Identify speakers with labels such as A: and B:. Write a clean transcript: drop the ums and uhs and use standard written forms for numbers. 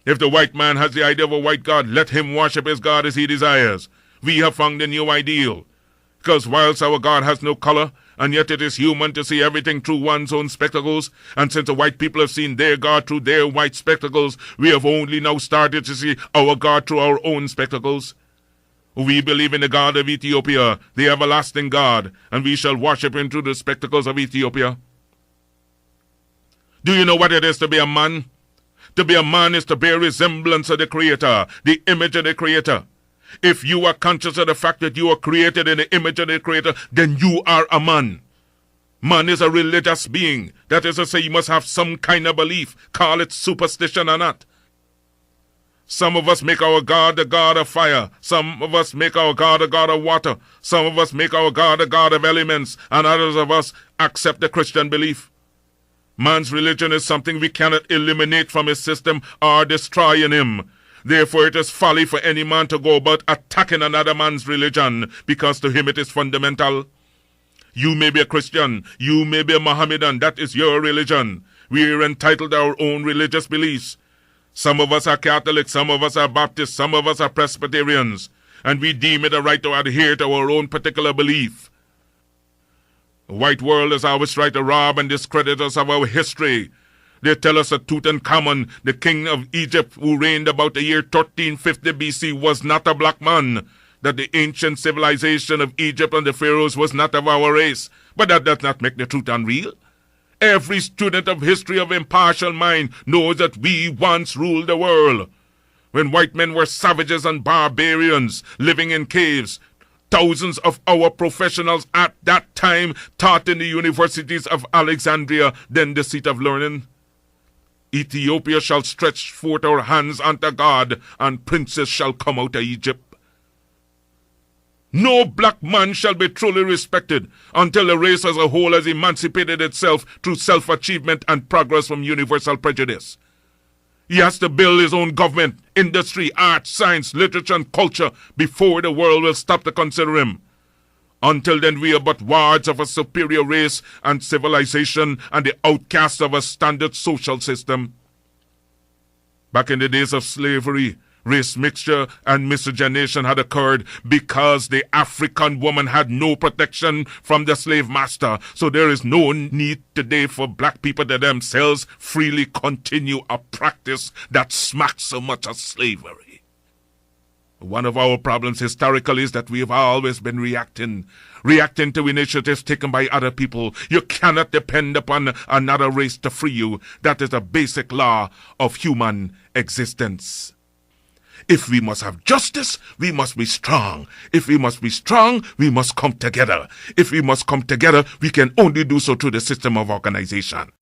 A: If the white man has the idea of a white God, let him worship his God as he desires. We have found a new ideal. Because whilst our God has no color, and yet it is human to see everything through one's own spectacles, and since the white people have seen their God through their white spectacles, we have only now started to see our God through our own spectacles. We believe in the God of Ethiopia, the everlasting God, and we shall worship him through the spectacles of Ethiopia. Do you know what it is to be a man? To be a man is to bear resemblance of the Creator, the image of the Creator. If you are conscious of the fact that you are created in the image of the Creator, then you are a man. Man is a religious being. That is to say, you must have some kind of belief. Call it superstition or not. Some of us make our God the God of fire. Some of us make our God a God of water. Some of us make our God a God of elements. And others of us accept the Christian belief. Man's religion is something we cannot eliminate from his system or destroy in him. Therefore, it is folly for any man to go about attacking another man's religion, because to him it is fundamental. You may be a Christian, you may be a Mohammedan, that is your religion. We are entitled to our own religious beliefs. Some of us are Catholics, some of us are Baptists, some of us are Presbyterians, and we deem it a right to adhere to our own particular belief. The white world has always tried to rob and discredit us of our history. They tell us that Tutankhamun, the king of Egypt who reigned about the year 1350 BC, was not a black man, that the ancient civilization of Egypt and the pharaohs was not of our race. But that does not make the truth unreal. Every student of history of impartial mind knows that we once ruled the world. When white men were savages and barbarians living in caves, thousands of our professionals at that time taught in the universities of Alexandria, then the seat of learning. Ethiopia shall stretch forth our hands unto God, and princes shall come out of Egypt. No black man shall be truly respected until the race as a whole has emancipated itself through self-achievement and progress from universal prejudice. He has to build his own government, industry, art, science, literature, and culture before the world will stop to consider him. Until then, we are but wards of a superior race and civilization and the outcasts of a standard social system. Back in the days of slavery, race mixture and miscegenation had occurred because the African woman had no protection from the slave master. So there is no need today for black people to themselves freely continue a practice that smacks so much of slavery. One of our problems historically is that we have always been reacting to initiatives taken by other people. You cannot depend upon another race to free you. That is a basic law of human existence. If we must have justice, we must be strong. If we must be strong, we must come together. If we must come together, we can only do so through the system of organization.